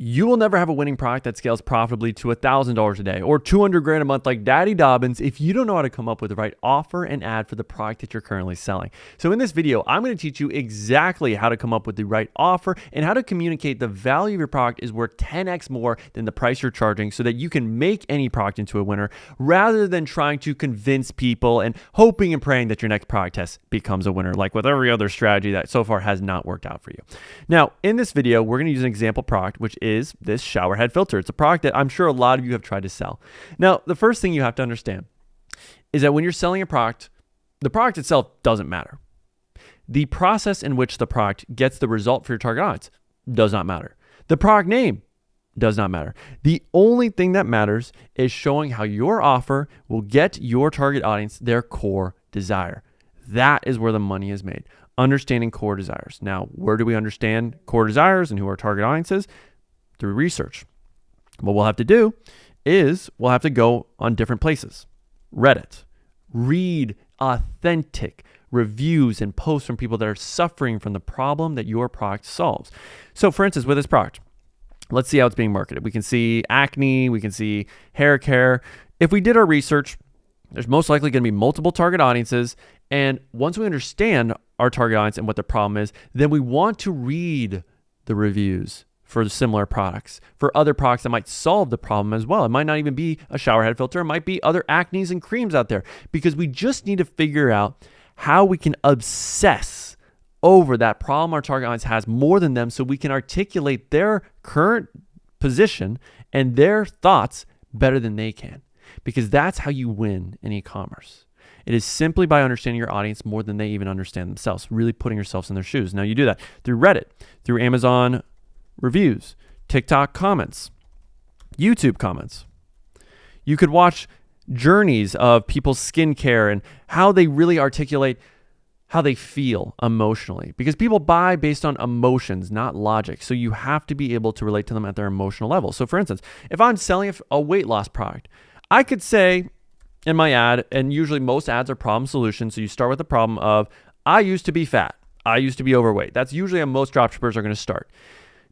You will never have a winning product that scales profitably to $1,000 a day or 200 grand a month like Daddy Dobbins if you don't know how to come up with the right offer and ad for the product that you're currently selling. So in this video, I'm going to teach you exactly how to come up with the right offer and how to communicate the value of your product is worth 10x more than the price you're charging so that you can make any product into a winner rather than trying to convince people and hoping and praying that your next product test becomes a winner, like with every other strategy that so far has not worked out for you. Now, in this video, we're going to use an example product, which is this shower head filter. It's a product that I'm sure a lot of you have tried to sell. Now, the first thing you have to understand is that when you're selling a product, the product itself doesn't matter. The process in which the product gets the result for your target audience does not matter. The product name does not matter. The only thing that matters is showing how your offer will get your target audience their core desire. That is where the money is made. Understanding core desires. Now, where do we understand core desires and who our target audience is? Through research. What we'll have to do is we'll have to go on different places. Reddit. Read authentic reviews and posts from people that are suffering from the problem that your product solves. So for instance, with this product, let's see how it's being marketed. We can see acne, we can see hair care. If we did our research, there's most likely going to be multiple target audiences. And once we understand our target audience and what the problem is, then we want to read the reviews for the similar products, for other products that might solve the problem as well. It might not even be a shower head filter. It might be other acnes and creams out there, because we just need to figure out how we can obsess over that problem our target audience has more than them so we can articulate their current position and their thoughts better than they can, because that's how you win in e-commerce. It is simply by understanding your audience more than they even understand themselves, really putting yourselves in their shoes. Now you do that through Reddit, through Amazon reviews, TikTok comments, YouTube comments. You could watch journeys of people's skincare and how they really articulate how they feel emotionally, because people buy based on emotions, not logic. So you have to be able to relate to them at their emotional level. So for instance, if I'm selling a weight loss product, I could say in my ad, and usually most ads are problem solutions. So you start with the problem of, I used to be fat. I used to be overweight. That's usually how most dropshippers are going to start.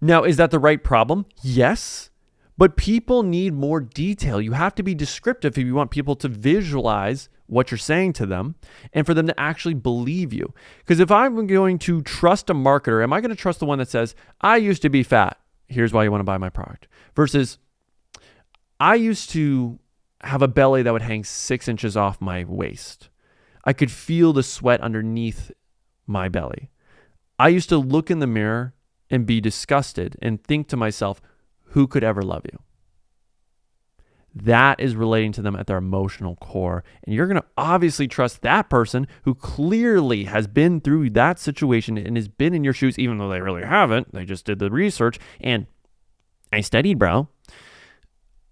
Now, is that the right problem? Yes, but people need more detail. You have to be descriptive if you want people to visualize what you're saying to them and for them to actually believe you. Because if I'm going to trust a marketer, am I going to trust the one that says, I used to be fat, here's why you want to buy my product, versus I used to have a belly that would hang 6 inches off my waist. I could feel the sweat underneath my belly. I used to look in the mirror and be disgusted and think to myself, who could ever love you? That is relating to them at their emotional core. And you're going to obviously trust that person who clearly has been through that situation and has been in your shoes, even though they really haven't. They just did the research and I studied, bro,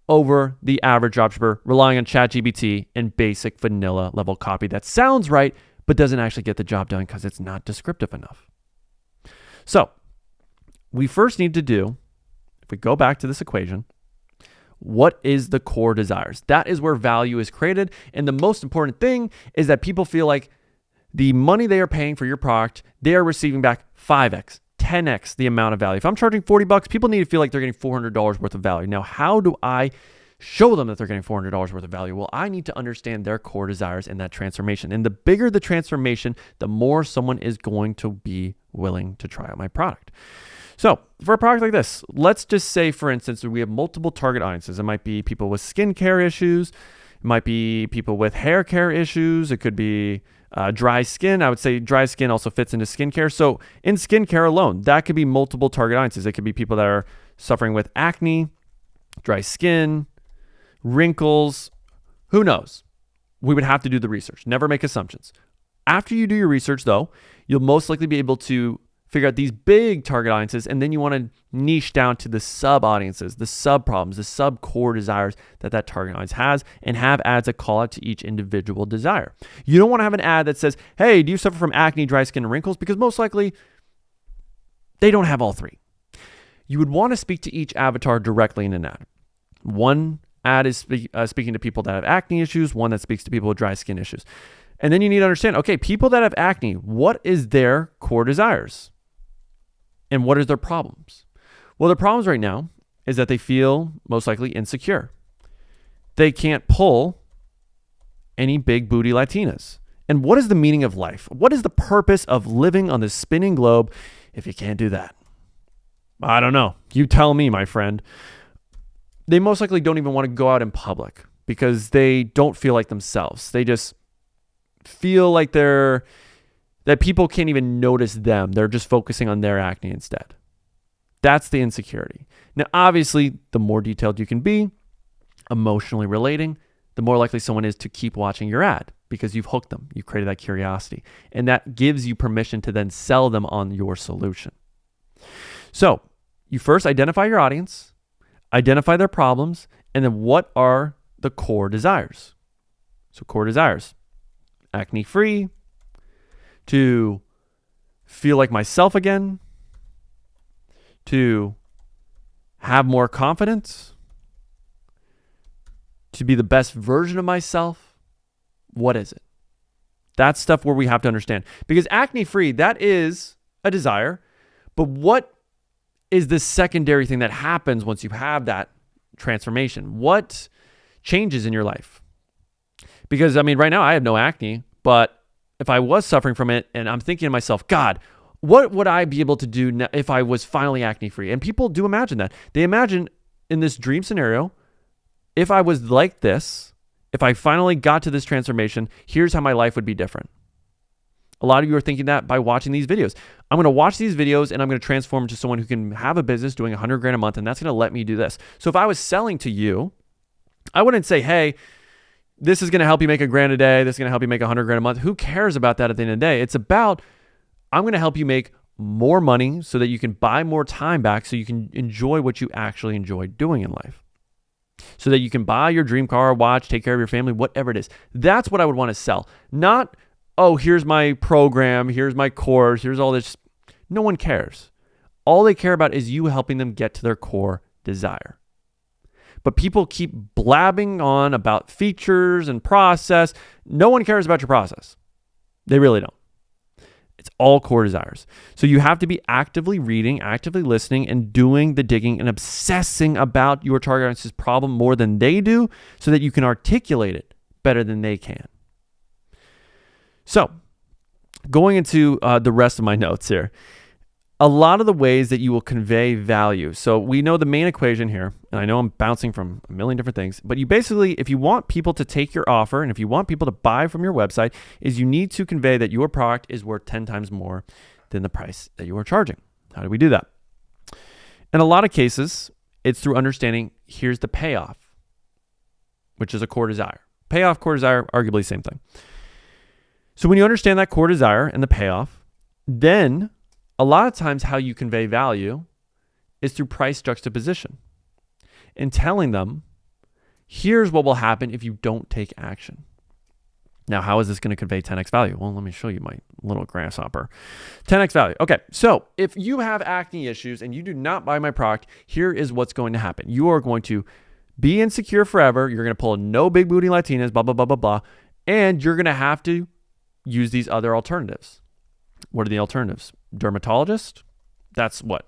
over the average dropshipper relying on ChatGPT and basic vanilla level copy that sounds right, but doesn't actually get the job done because it's not descriptive enough. So we first need to do, if we go back to this equation, what is the core desires? That is where value is created. And the most important thing is that people feel like the money they are paying for your product, they are receiving back 5x, 10x the amount of value. If I'm charging $40, people need to feel like they're getting $400 worth of value. Now, how do I show them that they're getting $400 worth of value? Well, I need to understand their core desires and that transformation. And the bigger the transformation, the more someone is going to be willing to try out my product. So for a product like this, let's just say, for instance, we have multiple target audiences. It might be people with skincare issues. It might be people with hair care issues. It could be dry skin. I would say dry skin also fits into skincare. So in skincare alone, that could be multiple target audiences. It could be people that are suffering with acne, dry skin, wrinkles, who knows? We would have to do the research. Never make assumptions. After you do your research, though, you'll most likely be able to figure out these big target audiences, and then you want to niche down to the sub audiences, the sub problems, the sub core desires that target audience has, and have ads that call out to each individual desire. You don't want to have an ad that says, hey, do you suffer from acne, dry skin, and wrinkles? Because most likely they don't have all three. You would want to speak to each avatar directly in an ad. One ad is speaking to people that have acne issues, one that speaks to people with dry skin issues. And then you need to understand, okay, people that have acne, what is their core desires? And what are their problems? Well, their problems right now is that they feel most likely insecure. They can't pull any big booty Latinas. And what is the meaning of life? What is the purpose of living on this spinning globe if you can't do that? I don't know. You tell me, my friend. They most likely don't even want to go out in public because they don't feel like themselves. They just feel like that people can't even notice them. They're just focusing on their acne instead. That's the insecurity. Now, obviously, the more detailed you can be, emotionally relating, the more likely someone is to keep watching your ad because you've hooked them. You've created that curiosity. And that gives you permission to then sell them on your solution. So you first identify your audience, identify their problems, and then what are the core desires? So core desires, acne-free, to feel like myself again, to have more confidence, to be the best version of myself. What is it? That's stuff where we have to understand. Because acne-free, that is a desire, but what is the secondary thing that happens once you have that transformation? What changes in your life? Because, right now I have no acne, but if I was suffering from it and I'm thinking to myself, God, what would I be able to do if I was finally acne-free? And people do imagine that. They imagine in this dream scenario, if I was like this, if I finally got to this transformation, here's how my life would be different. A lot of you are thinking that by watching these videos. I'm going to watch these videos and I'm going to transform into someone who can have a business doing $100,000 a month, and that's going to let me do this. So if I was selling to you, I wouldn't say, hey, this is going to help you make $1,000 a day. This is going to help you make $100,000 a month. Who cares about that at the end of the day? It's about, I'm going to help you make more money so that you can buy more time back so you can enjoy what you actually enjoy doing in life. So that you can buy your dream car, watch, take care of your family, whatever it is. That's what I would want to sell. Not, oh, here's my program, here's my course, here's all this. No one cares. All they care about is you helping them get to their core desire. But people keep blabbing on about features and process. No one cares about your process. They really don't. It's all core desires. So you have to be actively reading, actively listening, and doing the digging and obsessing about your target audience's problem more than they do so that you can articulate it better than they can. So going into the rest of my notes here, a lot of the ways that you will convey value. So we know the main equation here, and I know I'm bouncing from a million different things, but you basically, if you want people to take your offer and if you want people to buy from your website, is you need to convey that your product is worth 10 times more than the price that you are charging. How do we do that? In a lot of cases, it's through understanding here's the payoff, which is a core desire. Payoff, core desire, arguably same thing. So when you understand that core desire and the payoff, then a lot of times how you convey value is through price juxtaposition and telling them, here's what will happen if you don't take action. Now, how is this going to convey 10x value? Well, let me show you my little grasshopper. 10x value. Okay, so if you have acne issues and you do not buy my product, here is what's going to happen. You are going to be insecure forever. You're going to pull no big booty Latinas, blah, blah, blah, blah, blah. And you're going to have to use these other alternatives. What are the alternatives? Dermatologist, that's what?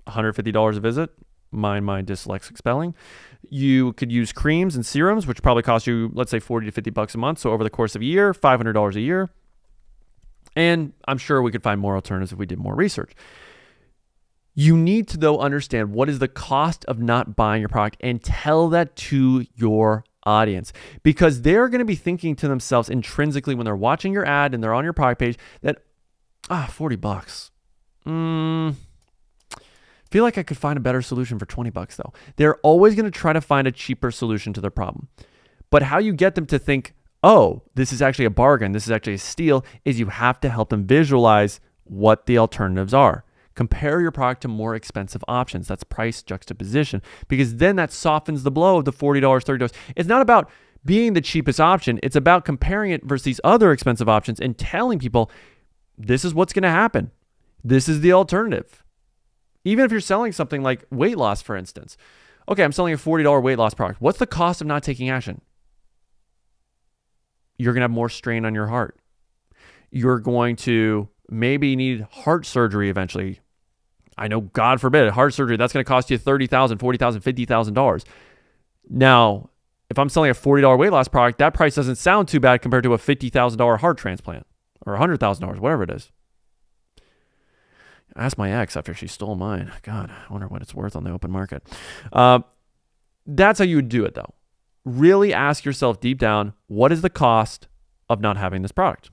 $150 a visit. Mind my dyslexic spelling. You could use creams and serums, which probably cost you, let's say, $40 to $50 a month. So over the course of a year, $500 a year. And I'm sure we could find more alternatives if we did more research. You need to, though, understand what is the cost of not buying your product and tell that to your audience, because they're going to be thinking to themselves intrinsically when they're watching your ad and they're on your product page that, $40. Feel like I could find a better solution for $20 though. They're always going to try to find a cheaper solution to their problem. But how you get them to think, oh, this is actually a bargain, this is actually a steal, is you have to help them visualize what the alternatives are. Compare your product to more expensive options. That's price juxtaposition, because then that softens the blow of the $40, $30. It's not about being the cheapest option. It's about comparing it versus these other expensive options and telling people, this is what's going to happen. This is the alternative. Even if you're selling something like weight loss, for instance. Okay, I'm selling a $40 weight loss product. What's the cost of not taking action? You're going to have more strain on your heart. You're going to maybe need heart surgery eventually. I know, God forbid, heart surgery, that's going to cost you $30,000, $40,000, $50,000. Now, if I'm selling a $40 weight loss product, that price doesn't sound too bad compared to a $50,000 heart transplant or $100,000, whatever it is. I asked my ex after she stole mine. God, I wonder what it's worth on the open market. That's how you would do it, though. Really ask yourself deep down, what is the cost of not having this product?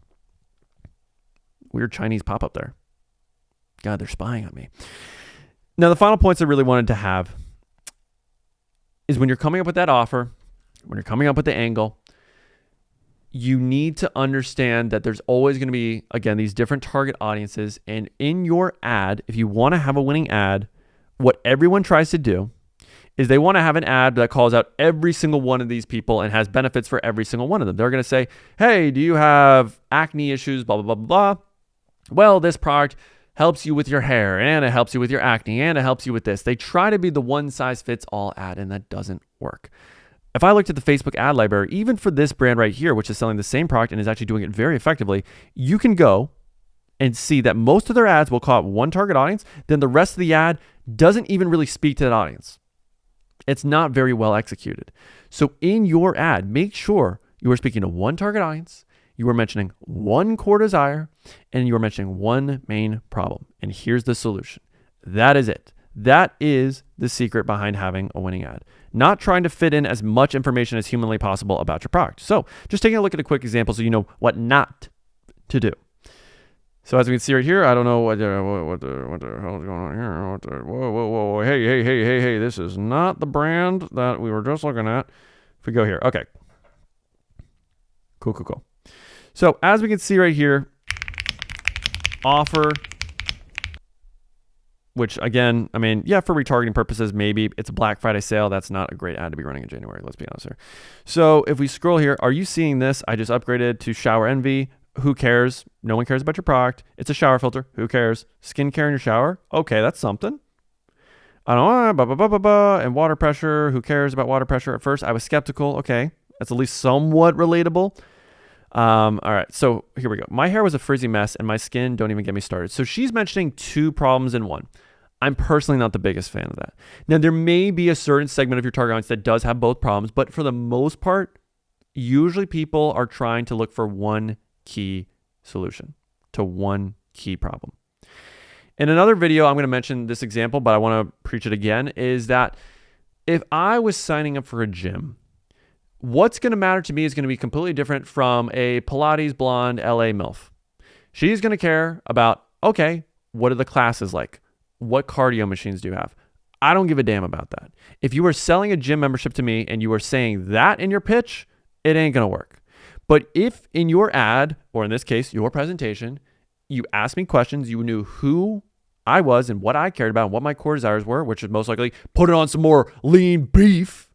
Weird Chinese pop-up there. God, they're spying on me. Now, the final points I really wanted to have is when you're coming up with that offer, when you're coming up with the angle, you need to understand that there's always going to be, again, these different target audiences. And in your ad, if you want to have a winning ad, what everyone tries to do is they want to have an ad that calls out every single one of these people and has benefits for every single one of them. They're going to say, hey, do you have acne issues, blah, blah, blah, blah. Well, this product helps you with your hair, and it helps you with your acne, and it helps you with this. They try to be the one-size-fits-all ad, and that doesn't work. If I looked at the Facebook ad library, even for this brand right here, which is selling the same product and is actually doing it very effectively, you can go and see that most of their ads will call out one target audience, then the rest of the ad doesn't even really speak to that audience. It's not very well executed. So in your ad, make sure you are speaking to one target audience, you are mentioning one core desire, and you are mentioning one main problem. And here's the solution. That is it. That is the secret behind having a winning ad. Not trying to fit in as much information as humanly possible about your product. So just taking a look at a quick example so you know what not to do. So as we can see right here, I don't know what the hell is going on here. Whoa. Hey. This is not the brand that we were just looking at. If we go here. Okay. Cool. So as we can see right here, offer, which again, I mean, yeah, for retargeting purposes, maybe it's a Black Friday sale. That's not a great ad to be running in January. Let's be honest here. So if we scroll here, are you seeing this? I just upgraded to Shower Envy. Who cares? No one cares about your product. It's a shower filter. Who cares? Skincare in your shower. Okay, that's something. I don't know. And water pressure. Who cares about water pressure? At first, I was skeptical. Okay, that's at least somewhat relatable. All right, so here we go. My hair was a frizzy mess, and my skin, don't even get me started. So she's mentioning two problems in one. I'm personally not the biggest fan of that. Now, there may be a certain segment of your target audience that does have both problems, but for the most part, usually people are trying to look for one key solution to one key problem. In another video, I'm going to mention this example, but I want to preach it again, is that if I was signing up for a gym, what's going to matter to me is going to be completely different from a Pilates blonde LA MILF. She's going to care about, okay, what are the classes like? What cardio machines do you have? I don't give a damn about that. If you are selling a gym membership to me and you are saying that in your pitch, it ain't going to work. But if in your ad, or in this case, your presentation, you asked me questions, you knew who I was and what I cared about and what my core desires were, which is most likely put on some more lean beef,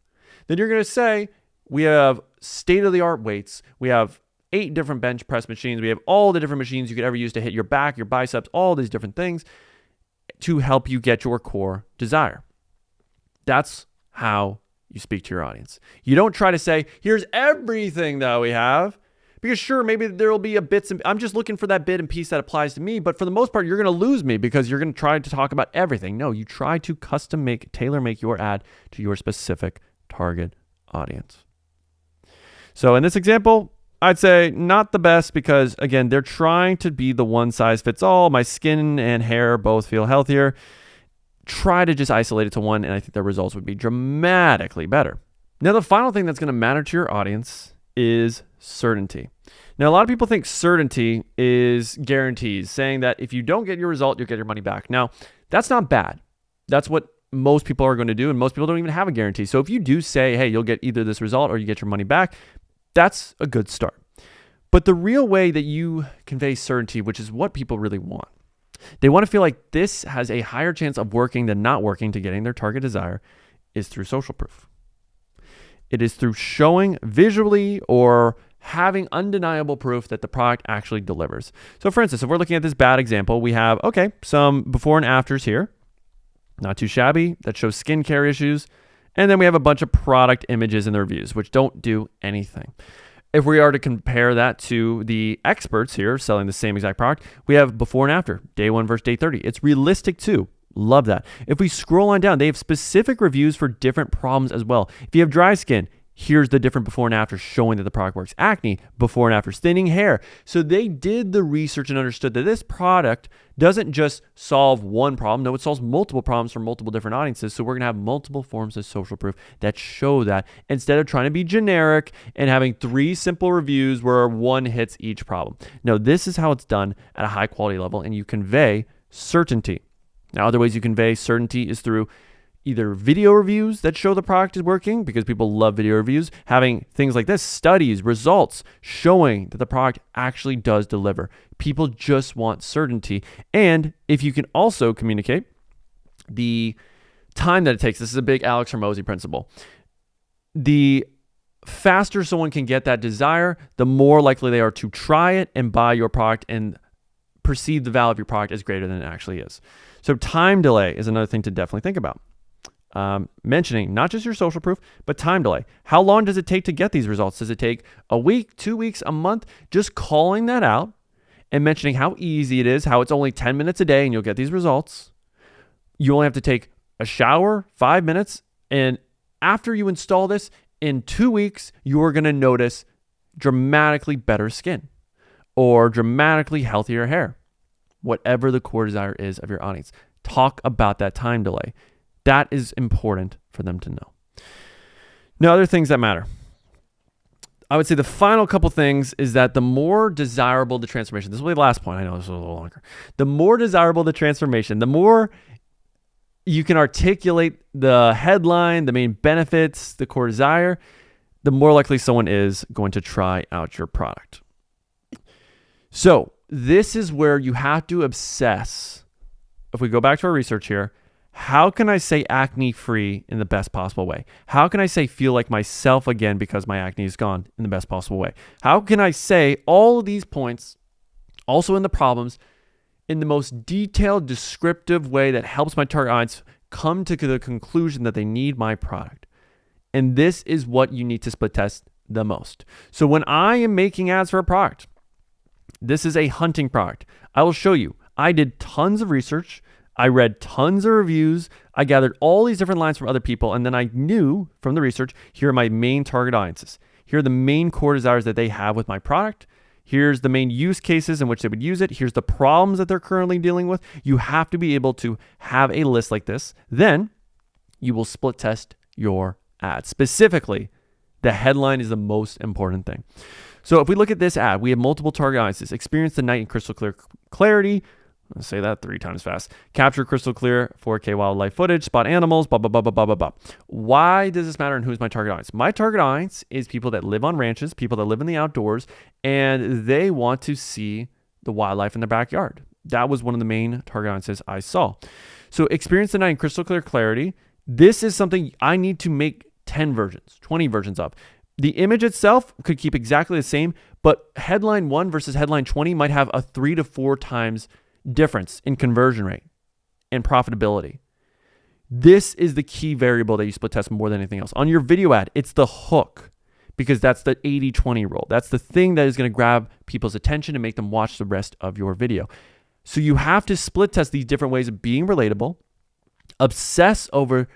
then you're going to say, we have state-of-the-art weights. We have 8 different bench press machines. We have all the different machines you could ever use to hit your back, your biceps, all these different things to help you get your core desire. That's how you speak to your audience. You don't try to say, here's everything that we have, because sure, maybe there'll be a bits and I'm just looking for that bit and piece that applies to me, but for the most part, you're going to lose me because you're going to try to talk about everything. No, you try to custom make, tailor make your ad to your specific target audience. So in this example, I'd say not the best because, again, they're trying to be the one size fits all. My skin and hair both feel healthier. Try to just isolate it to one, and I think the results would be dramatically better. Now, the final thing that's going to matter to your audience is certainty. Now, a lot of people think certainty is guarantees, saying that if you don't get your result, you'll get your money back. Now, that's not bad. That's what most people are going to do, and most people don't even have a guarantee. So if you do say, hey, you'll get either this result or you get your money back, that's a good start. But the real way that you convey certainty, which is what people really want, they want to feel like this has a higher chance of working than not working to getting their target desire, is through social proof. It is through showing visually or having undeniable proof that the product actually delivers. So for instance, if we're looking at this bad example, we have, okay, some before and afters here, not too shabby, that shows skincare issues. And then we have a bunch of product images in the reviews, which don't do anything. If we are to compare that to the experts here selling the same exact product, we have before and after, day 1 versus day 30. It's realistic too. Love that. If we scroll on down, they have specific reviews for different problems as well. If you have dry skin, here's the different before and after showing that the product works. Acne, before and after. Thinning hair. So they did the research and understood that this product doesn't just solve one problem. No, it solves multiple problems for multiple different audiences. So we're going to have multiple forms of social proof that show that, instead of trying to be generic and having 3 simple reviews where one hits each problem. No, this is how it's done at a high quality level, and you convey certainty. Now, other ways you convey certainty is through either video reviews that show the product is working, because people love video reviews, having things like this, studies, results showing that the product actually does deliver. People just want certainty. And if you can also communicate the time that it takes, this is a big Alex Hormozy principle. The faster someone can get that desire, the more likely they are to try it and buy your product and perceive the value of your product as greater than it actually is. So time delay is another thing to definitely think about. Mentioning not just your social proof, but time delay. How long does it take to get these results? Does it take a week, 2 weeks, a month? Just calling that out and mentioning how easy it is, how it's only 10 minutes a day and you'll get these results. You only have to take a shower, 5 minutes. And after you install this, in 2 weeks, you are going to notice dramatically better skin or dramatically healthier hair, whatever the core desire is of your audience. Talk about that time delay. That is important for them to know. Now, other things that matter. I would say the final couple things is that the more desirable the transformation, this will be the last point, I know this is a little longer. The more desirable the transformation, the more you can articulate the headline, the main benefits, the core desire, the more likely someone is going to try out your product. So this is where you have to obsess. If we go back to our research here, how can I say acne-free in the best possible way? How can I say feel like myself again because my acne is gone in the best possible way? How can I say all of these points, also in the problems, in the most detailed, descriptive way that helps my target audience come to the conclusion that they need my product? And this is what you need to split test the most. So when I am making ads for a product, this is a hunting product. I will show you. I did tons of research. I read tons of reviews. I gathered all these different lines from other people. And then I knew from the research, here are my main target audiences. Here are the main core desires that they have with my product. Here's the main use cases in which they would use it. Here's the problems that they're currently dealing with. You have to be able to have a list like this. Then you will split test your ad. Specifically, the headline is the most important thing. So if we look at this ad, we have multiple target audiences. Experience the night in crystal clear clarity. I'll say that 3 times fast. Capture crystal clear 4K wildlife footage, spot animals, blah, blah, blah, blah, blah, blah, blah. Why does this matter and who's my target audience? My target audience is people that live on ranches, people that live in the outdoors, and they want to see the wildlife in their backyard. That was one of the main target audiences I saw. So experience the night in crystal clear clarity. This is something I need to make 10 versions, 20 versions of. The image itself could keep exactly the same, but headline 1 versus headline 20 might have a 3 to 4 times difference in conversion rate and profitability. This is the key variable that you split test more than anything else. On your video ad, it's the hook, because that's the 80-20 rule. That's the thing that is going to grab people's attention and make them watch the rest of your video. So you have to split test these different ways of being relatable, obsess over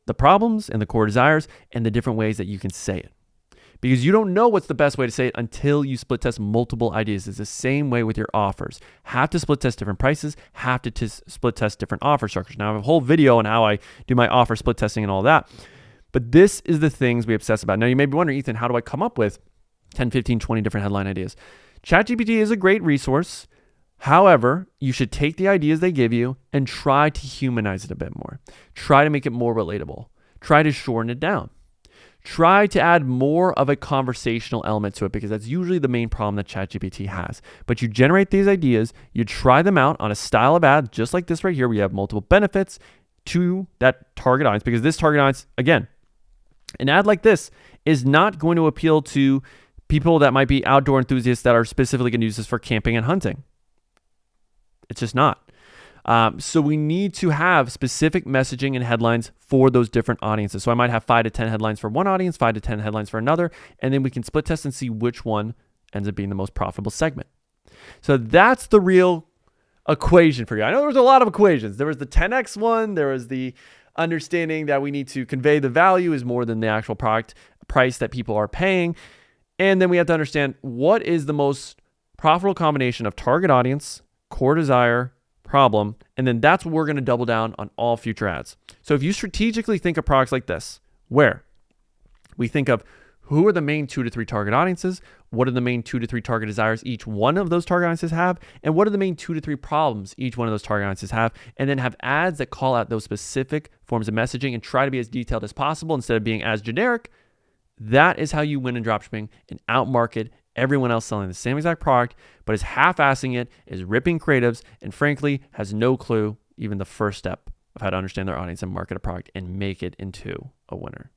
the problems and the core desires and the different ways that you can say it. Because you don't know what's the best way to say it until you split test multiple ideas. It's the same way with your offers. Have to split test different prices, have to split test different offer structures. Now I have a whole video on how I do my offer split testing and all that. But this is the things we obsess about. Now you may be wondering, Ethan, how do I come up with 10, 15, 20 different headline ideas? ChatGPT is a great resource. However, you should take the ideas they give you and try to humanize it a bit more. Try to make it more relatable. Try to shorten it down. Try to add more of a conversational element to it, because that's usually the main problem that ChatGPT has. But you generate these ideas, you try them out on a style of ad, just like this right here. We have multiple benefits to that target audience, because this target audience, again, an ad like this is not going to appeal to people that might be outdoor enthusiasts that are specifically going to use this for camping and hunting. It's just not. So we need to have specific messaging and headlines for those different audiences. So I might have 5 to 10 headlines for one audience, 5 to 10 headlines for another, and then we can split test and see which one ends up being the most profitable segment. So that's the real equation for you. I know there was a lot of equations. There was the 10x one. There was the understanding that we need to convey the value is more than the actual product price that people are paying. And then we have to understand what is the most profitable combination of target audience, core desire, problem, and then that's what we're going to double down on all future ads. So if you strategically think of products like this, where we think of who are the main 2 to 3 target audiences, what are the main 2 to 3 target desires each one of those target audiences have, and what are the main 2 to 3 problems each one of those target audiences have, and then have ads that call out those specific forms of messaging and try to be as detailed as possible instead of being as generic. That is how you win in dropshipping and outmarket everyone else selling the same exact product, but is half-assing it, is ripping creatives, and frankly has no clue, even the first step of how to understand their audience and market a product and make it into a winner.